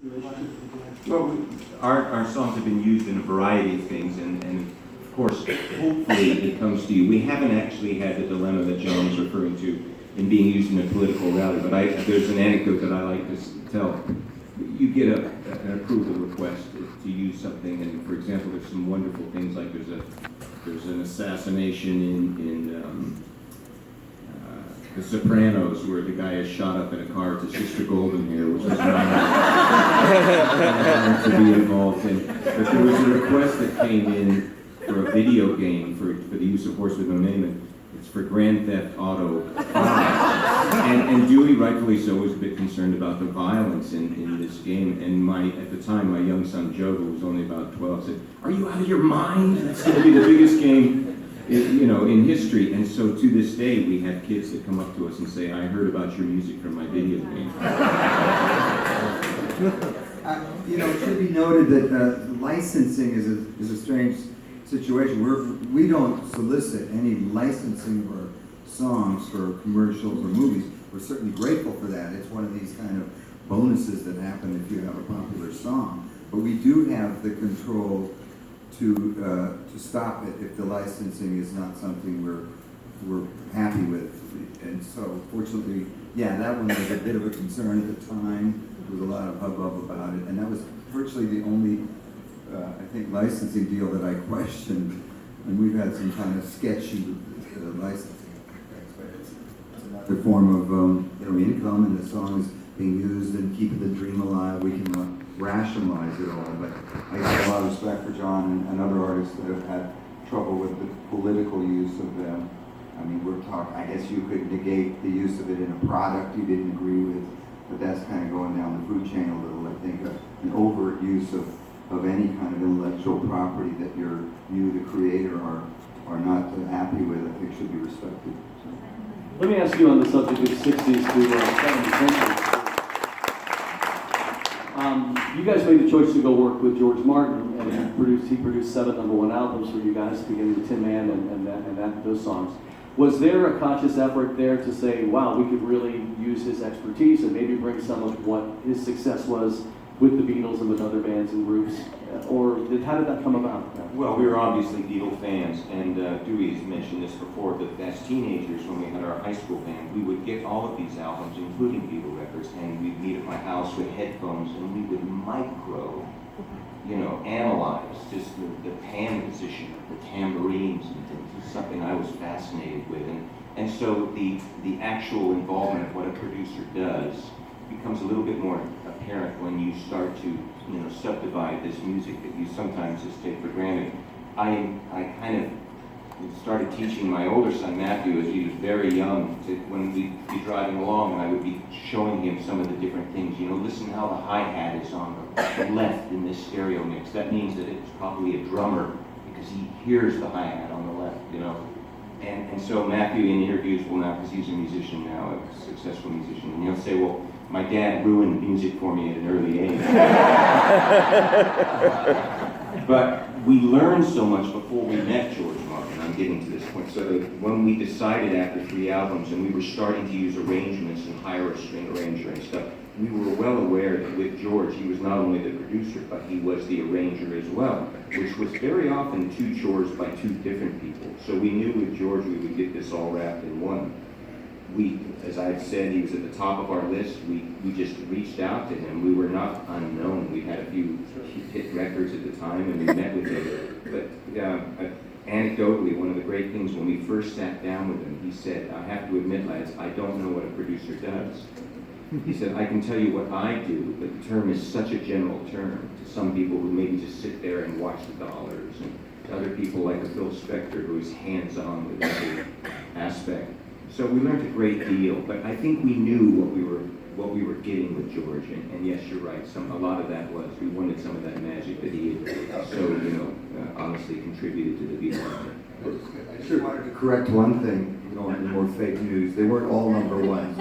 Well, our songs have been used in a variety of things, and of course, hopefully it comes to you. We haven't actually had the dilemma that John was referring to in being used in a political rally, but there's an anecdote that I like to tell. You get an approval request to use something, and for example, there's some wonderful things like there's an assassination in The Sopranos, where the guy is shot up in a car to Sister Goldenhair, which was not to be involved in. But there was a request that came in for a video game for the use of Horse with No Name, and it's for Grand Theft Auto 5. And Dewey, rightfully so, was a bit concerned about the violence in this game. And at the time, my young son Joe, who was only about 12, said, "Are you out of your mind? That's going to be the biggest game in history." And so to this day, we have kids that come up to us and say, "I heard about your music from my video game." It should be noted that licensing is a strange situation. We don't solicit any licensing of our songs for commercials or movies. We're certainly grateful for that. It's one of these kind of bonuses that happen if you have a popular song. But we do have the control to stop it if the licensing is not something we're happy with. And so, fortunately, yeah, that one was a bit of a concern at the time. There was a lot of hubbub about it, and that was virtually the only, I think, licensing deal that I questioned. And we've had some kind of sketchy licensing contracts, but it's another form of income, and the song is being used and keeping the dream alive. We can rationalize it all, but I got a lot of respect for John and other artists that have had trouble with the political use of them. I mean, I guess you could negate the use of it in a product you didn't agree with, but that's kind of going down the food chain a little. I think an overt use of any kind of intellectual property that you, the creator, are not happy with, I think should be respected. So. Let me ask you on the subject of 60s to 70s century. You guys made the choice to go work with George Martin, and he produced 7 #1 albums for you guys, beginning with Tin Man and those songs. Was there a conscious effort there to say, wow, we could really use his expertise and maybe bring some of what his success was with the Beatles and with other bands and groups? How did that come about? Well, we were obviously Beatle fans, and Dewey has mentioned this before, that as teenagers, when we had our high school band, we would get all of these albums, including Beatle records, and we'd meet at my house with headphones, and we would analyze just the pan position of the tambourines and things. It's something I was fascinated with, and so the actual involvement of what a producer does becomes a little bit more apparent when you start to subdivide this music that you sometimes just take for granted. I kind of started teaching my older son Matthew as he was very young, when we'd be driving along and I would be showing him some of the different things. Listen how the hi-hat is on the left in this stereo mix. That means that it's probably a drummer because he hears the hi-hat on the left, And so Matthew in interviews will now, because he's a musician now, a successful musician, and he'll say, well, my dad ruined music for me at an early age. But we learned so much before we met George Martin. I'm getting to this point. So when we decided after 3 albums and we were starting to use arrangements and hire a string arranger and stuff, we were well aware that with George, he was not only the producer, but he was the arranger as well, which was very often 2 chores by 2 different people. So we knew with George we would get this all wrapped in one. As I've said, he was at the top of our list. We just reached out to him. We were not unknown. We had a few hit records at the time, and we met with him. But anecdotally, one of the great things when we first sat down with him, he said, I have to admit, lads, I don't know what a producer does. He said, I can tell you what I do, but the term is such a general term to some people who maybe just sit there and watch the dollars, and to other people like a Phil Spector who is hands-on with every aspect. So we learned a great deal, but I think we knew what we were getting with George, and yes, you're right. A lot of that was we wanted some of that magic that he had honestly contributed to the Beatles. I just wanted to correct one thing. More fake news. They weren't all #1s.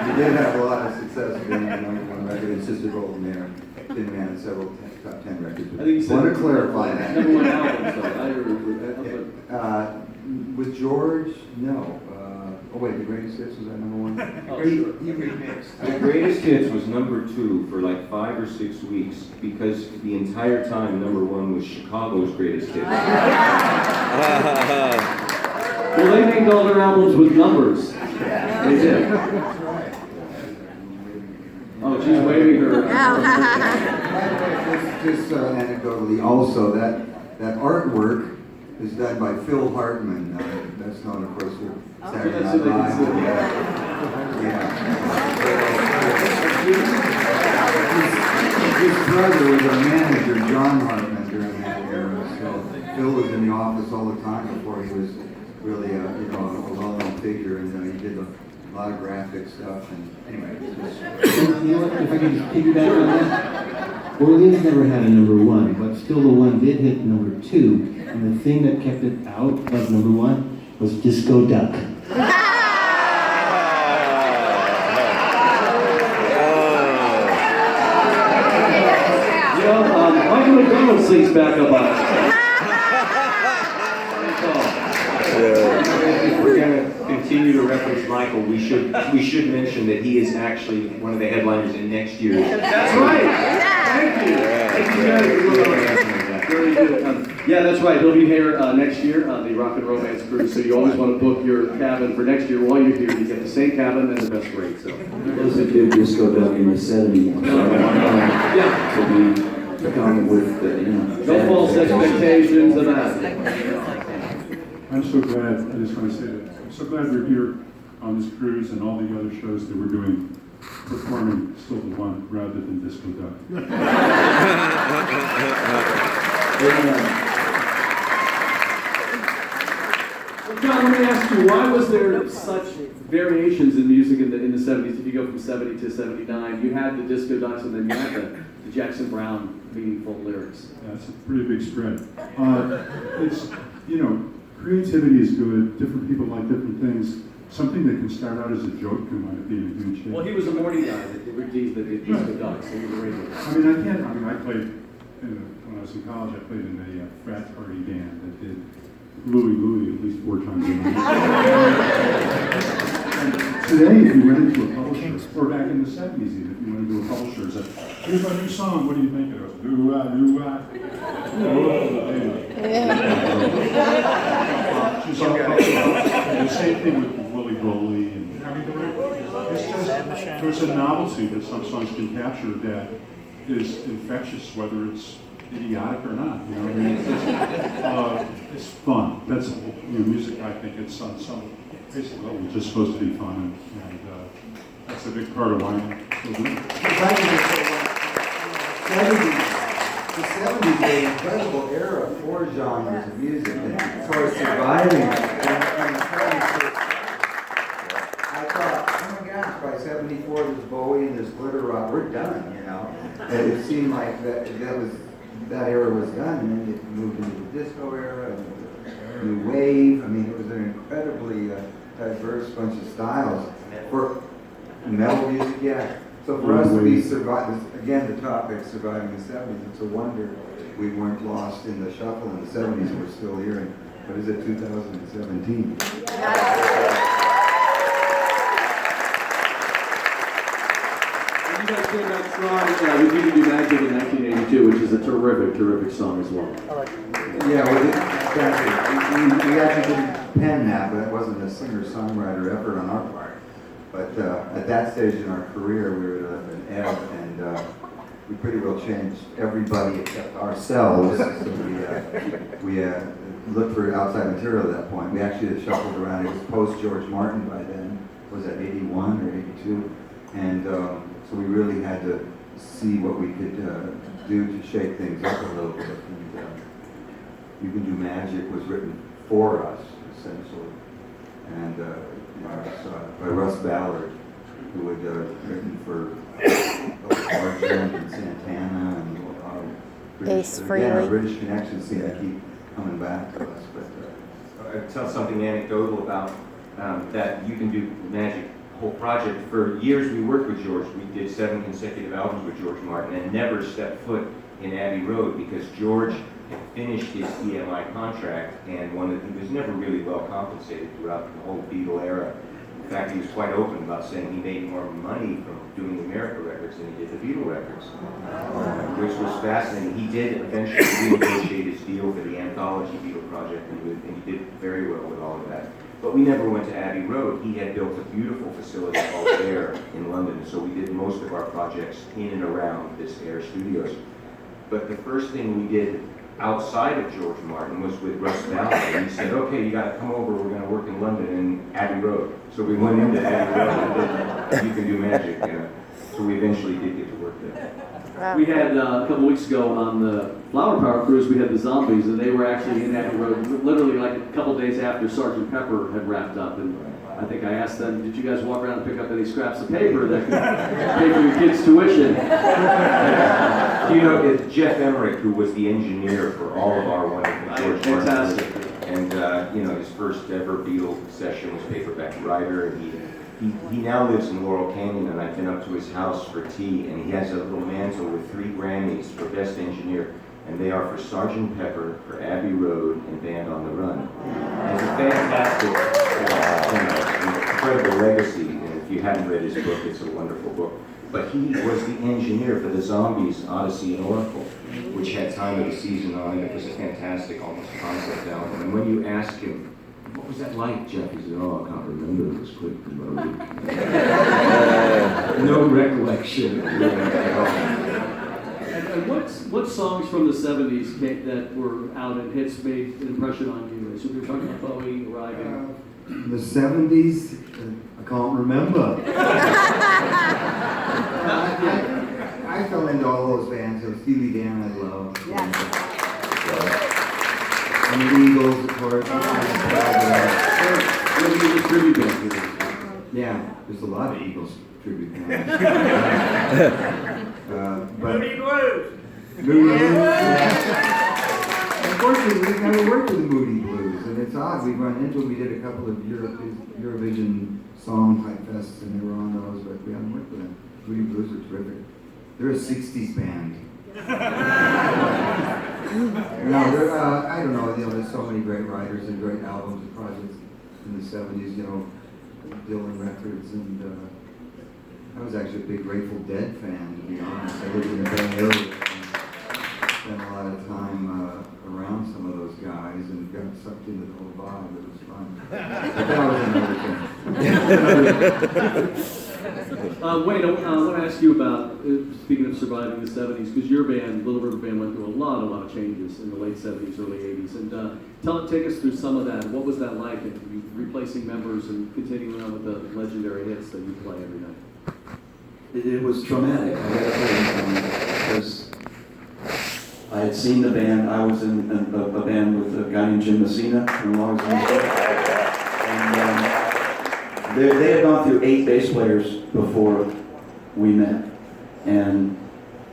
We did have a lot of success with being the #1 record in Sister Goldenhair, Tin Man, and several top 10 records. I think you want to clarify that. #1 album, so With George, no. Oh wait, the greatest hits was that number one? Oh, He sure. remixed. The greatest hits was number 2 for like 5 or 6 weeks because the entire time number 1 was Chicago's greatest hits. Well, they named all their albums with numbers. They did. Oh, she's waving her. Just anecdotally, also that artwork is done by Phil Hartman. That's known, of course, for Saturday that's Night who they Live. consider. His brother was a manager, John Hartman, during that era. So Phil was in the office all the time before he was really a well-known figure, and he did a lot of graphic stuff. And anyway, You know what, if I could just piggyback on that, Orleans never had a number 1, but still the one did hit number 2, and the thing that kept it out of number 1 was Disco Duck. Michael McDonald sings back up on it. If we're going to continue to reference Michael, we should mention that he is actually one of the headliners in next year's. That's right. Thank you. Thank you, Very good. Yeah, that's right. He'll be here next year on the Rock and Romance Cruise. So you always want to book your cabin for next year. While you're here, you get the same cabin and the best rate. So Those that did Disco Duck in the 70s. yeah, To be come with the, no false expectations of that. I'm so glad, I just want to say that, I'm so glad we're here on this cruise and all the other shows that we're doing, performing Still the One rather than Disco Duck. Well, John, let me ask you, why was there such variations in music in the 70s? If you go from 70 to 79, you had the Disco Ducks and then you had the Jackson Browne meaningful lyrics. That's a pretty big spread. It's, creativity is good, different people like different things. Something that can start out as a joke can wind up being a huge hit. Well, he was a morning guy that teased the Disco Ducks, so he was a radio guy. I played, when I was in college, I played in a frat party band that did Louie at least 4 times a week. Today, if you went into a publisher, or back in the 70s even, if you went into a publisher and said, here's my new song, what do you think? It goes, doo-wah. She's all the same thing with Willie Goley. And, it's just, there's a novelty that some songs can capture that is infectious, whether it's idiotic or not. It's fun. That's music. I think it's on some basic level. It's just supposed to be fun, and that's a big part of why I'm still doing it. The 70s were an incredible era for genres of music, and sort of surviving. And I thought, oh my gosh, by 74 there's Bowie and there's Glitter Rock, we're done, And it seemed like that era was done, and then it moved into the disco era, and the new wave. I mean, it was an incredibly diverse bunch of styles. For metal music, yeah. So for us to be again, the topic, surviving the 70s, it's a wonder we weren't lost in the shuffle in the 70s. We're still here in, what is it, 2017? You guys came out strong with You Can Do Magic in 1982, which is a terrific song as well. Yeah, we actually didn't pen that, but it wasn't a singer-songwriter effort on our part. But at that stage in our career, we were at an ebb, and we pretty well changed everybody except ourselves. So we looked for outside material at that point. We actually had shuffled around. It was post George Martin by then. Was that 81 or 82? And so we really had to see what we could do to shake things up a little bit. And You Can Do Magic was written for us, essentially. And by Russ Ballard, who had written for Argent and Santana and Ace our Frehley. British connections seem to keep coming back to us. But I'll tell something anecdotal about that You Can Do Magic whole project. For years we worked with George. We did 7 consecutive albums with George Martin and never stepped foot in Abbey Road because George had finished his EMI contract and he was never really well compensated throughout the whole Beatle era. In fact, he was quite open about saying he made more money from doing the America records than he did the Beatle records, which was fascinating. He did eventually renegotiate his deal for the anthology Beatle project, and he did very well with all of that. But we never went to Abbey Road. He had built a beautiful facility called Air in London, so we did most of our projects in and around this Air Studios. But the first thing we did outside of George Martin was with Russ Valley, and he said, okay, you got to come over, we're going to work in London in Abbey Road. So we went into Abbey Road and did You Can Do Magic, so we eventually did get to work there. We had a couple weeks ago on the Flower Power cruise, we had the Zombies, and they were actually in Abbey Road literally like a couple days after Sgt. Pepper had wrapped up. And I think I asked them, did you guys walk around and pick up any scraps of paper that could pay for your kids' tuition? You know, it's Jeff Emmerich, who was the engineer for all of our wonderful George Martin. Fantastic. And, his first ever Beatle session was Paperback Writer, and he now lives in Laurel Canyon, and I've been up to his house for tea, and he has a little mantle with 3 Grammys for Best Engineer, and they are for Sgt. Pepper, for Abbey Road, and Band on the Run. And it's a fantastic, incredible legacy, and if you haven't read his book, it's a wonderful book. But he was the engineer for the Zombies, Odyssey and Oracle, which had Time of the Season on it. It was a fantastic, almost concept album. And when you ask him, what was that like, Jeff? He said, oh, I can't remember. It was quick and loaded. No recollection at all. And what songs from the 70s that were out and hits made an impression on you? So we were talking about Bowie arriving. The 70's, I can't remember. I fell into all those bands. So Steely Dan, I love. And the Eagles, of course. Yeah, there's a lot of Eagles tribute bands. Moody Blues. Moody Blues. Unfortunately, we've never worked with the Moody Blues, and it's odd. We did a couple of Eurovision song type fests, and they were on those, but we haven't worked with them. Moody Blues are terrific. They're a 60s band. No, I don't know. There's so many great writers and great albums and projects in the 70s. Dylan records, and I was actually a big Grateful Dead fan, to be honest. I lived in the Bay Area and spent a lot of time around some of those guys and got sucked into the whole vibe. It was fun. But that was another thing. Wayne, I want to ask you about, speaking of surviving the 70s, because your band, Little River Band, went through a lot of changes in the late 70s, early 80s. And take us through some of that. What was that like, and replacing members and continuing on with the legendary hits that you play every night? It was traumatic, I gotta tell you, because I had seen the band. I was in a band with a guy named Jim Messina from Long Island. And they had gone through 8 bass players before we met, and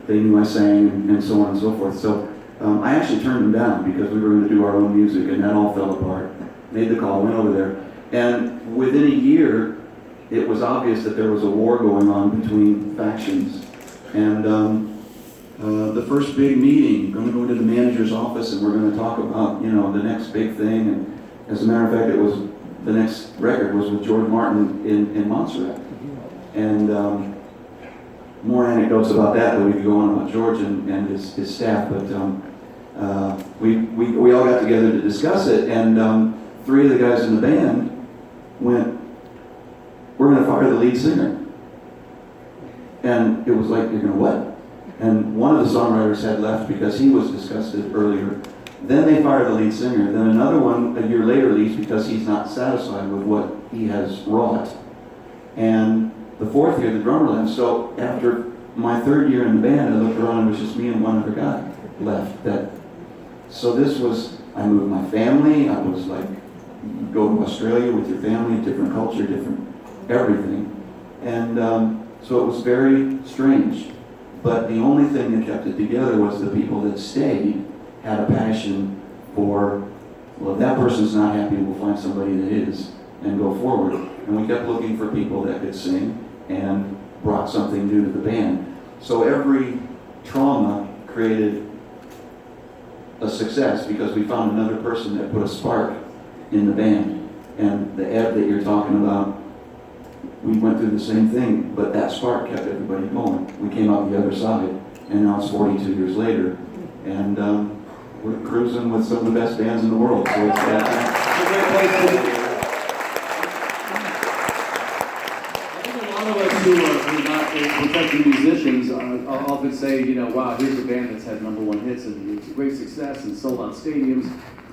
they knew I sang and so on and so forth. So I actually turned them down because we were going to do our own music, and that all fell apart. Made the call, went over there, and within a year, it was obvious that there was a war going on between factions. And the first big meeting, going to go into the manager's office, and we're going to talk about, the next big thing. And as a matter of fact, the next record was with George Martin in Montserrat. And more anecdotes about that we could go on about George and his staff, but we all got together to discuss it, and 3 of the guys in the band went, we're going to fire the lead singer. And it was like, you're going to what? And one of the songwriters had left because he was disgusted earlier. Then they fired the lead singer. Then another one a year later leaves because he's not satisfied with what he has wrought. And the 4th year, the drummer left. So after my 3rd year in the band, I looked around and it was just me and one other guy left. So this was, I moved my family. I was like, you go to Australia with your family, different culture, different everything. And so it was very strange. But the only thing that kept it together was the people that stayed had a passion for, well, if that person's not happy, we'll find somebody that is, and go forward. And we kept looking for people that could sing and brought something new to the band. So every trauma created a success because we found another person that put a spark in the band. And the Ed that you're talking about, we went through the same thing, but that spark kept everybody going. We came out the other side, and now it's 42 years later, and we're cruising with some of the best bands in the world. So it's It's a great place to be. I think a lot of us who are not professional musicians often say, you know, wow, here's a band that's had #1 hits and it's a great success and sold out stadiums.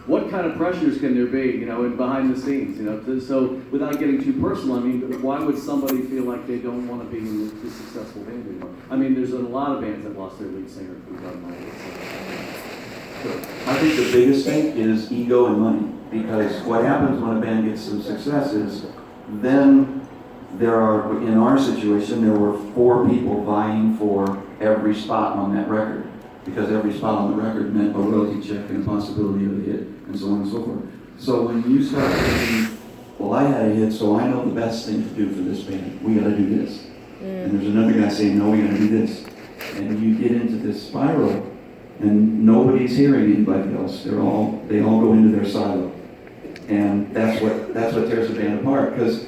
What kind of pressures can there be, you know, in behind the scenes, you know? So without getting too personal, I mean, why would somebody feel like they don't want to be in this successful band anymore? I mean, there's a lot of bands that lost their lead singer through gun violence. I think the biggest thing is ego and money, because what happens when a band gets some success is then there are, in our situation, there were 4 people vying for every spot on that record, because every spot on the record meant a royalty check and a possibility of a hit, and so on and so forth. So when you start thinking, well, I had a hit, so I know the best thing to do for this band. We gotta do this. And there's another guy saying, no, we gotta do this. And you get into this spiral, and nobody's hearing anybody else. They all go into their silo. And that's what tears the band apart, because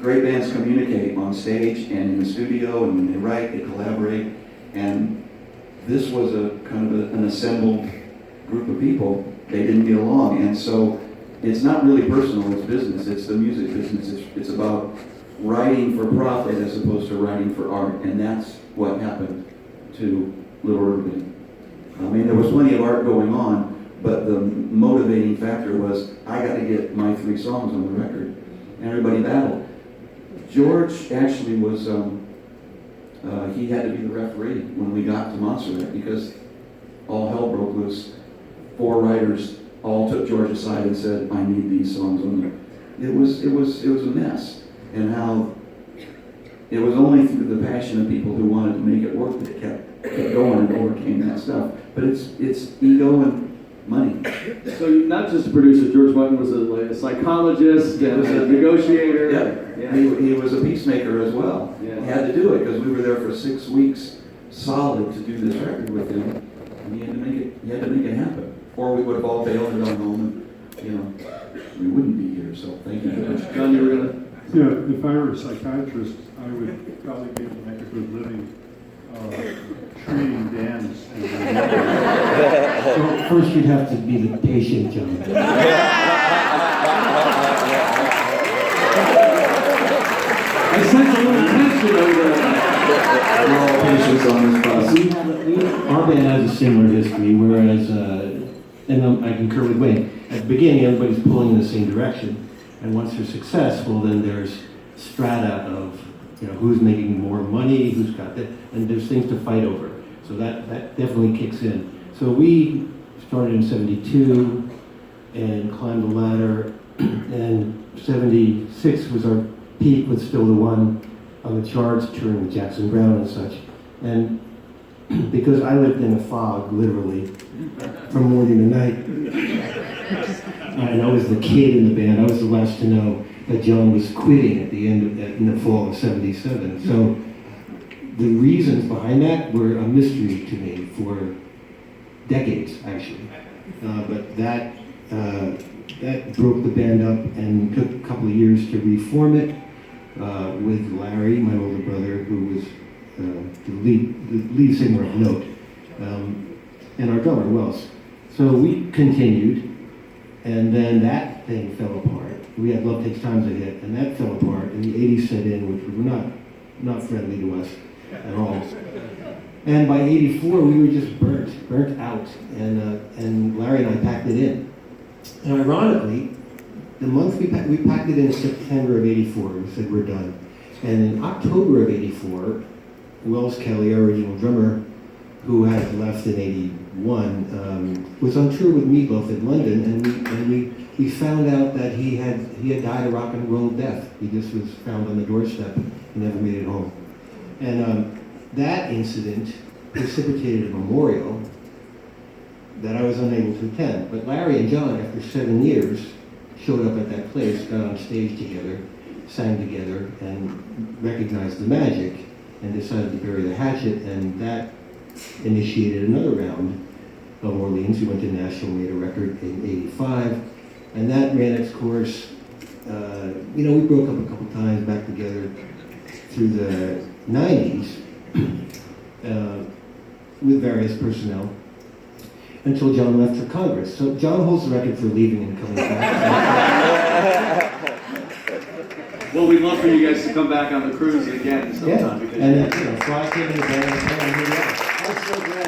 great bands communicate on stage and in the studio, and when they write, they collaborate. And this was a kind of an assembled group of people. They didn't get along, and so it's not really personal, it's business. It's the music business. It's about writing for profit as opposed to writing for art, and that's what happened to Little River Band. I mean, there was plenty of art going on, but the motivating factor was, I got to get my 3 songs on the record, and everybody battled. George actually was, he had to be the referee when we got to Montserrat, because all hell broke loose. 4 writers all took George aside and said, I need these songs on there. It was a mess, and how it was only through the passion of people who wanted to make it work that kept going and overcame that stuff. But it's ego and money. So you're not just a producer, George Martin was a psychologist, and a negotiator. Yeah. He was a peacemaker as well. Yeah. He had to do it because we were there for 6 weeks solid to do this record with him, and he had to make it happen. Or we would have all bailed and gone home, and we wouldn't be here. So thank you, George. John, you were gonna. Yeah, if I were a psychiatrist, I would probably be able to make a good living treating bands. Well, first you'd have to be the patient, John. I sense a little tension over there. We're all patients on this bus. Our band has a similar history, whereas, and I concur with Wayne, at the beginning everybody's pulling in the same direction, and once they're successful, then there's strata of, who's making more money, who's got that, and there's things to fight over. So that definitely kicks in. So we started in 72 and climbed the ladder, and 76 was our peak, was still the one on the charts, touring with Jackson Browne and such. And because I lived in a fog, literally, from morning to night, and I was the kid in the band, I was the last to know that John was quitting at the end in the fall of 77. So the reasons behind that were a mystery to me for decades, actually. But that broke the band up and took a couple of years to reform it with Larry, my older brother, who was the lead singer of Note, and our drummer, Wells. So we continued, and then that thing fell apart. We had Love Takes Time as a hit, and that fell apart, and the 80s set in, which were not friendly to us at all. And by 84, we were just burnt out, and Larry and I packed it in. And ironically, the month we packed it in September of 84, we said we're done. And in October of 84, Wells Kelly, our original drummer, who had left in 81, was on tour with Meatloaf in London, and we found out that he had died a rock and roll death. He just was found on the doorstep and never made it home. And that incident precipitated a memorial that I was unable to attend. But Larry and John, after 7 years, showed up at that place, got on stage together, sang together, and recognized the magic, and decided to bury the hatchet, and that initiated another round of Orleans. We went to Nashville, made a record in 85, and that ran its course we broke up a couple times back together through the 90s with various personnel until John left for Congress. So John holds the record for leaving and coming back. Well, we'd love for you guys to come back on the cruise again sometime. Yeah, and so I came in the band and here we are. That's so great.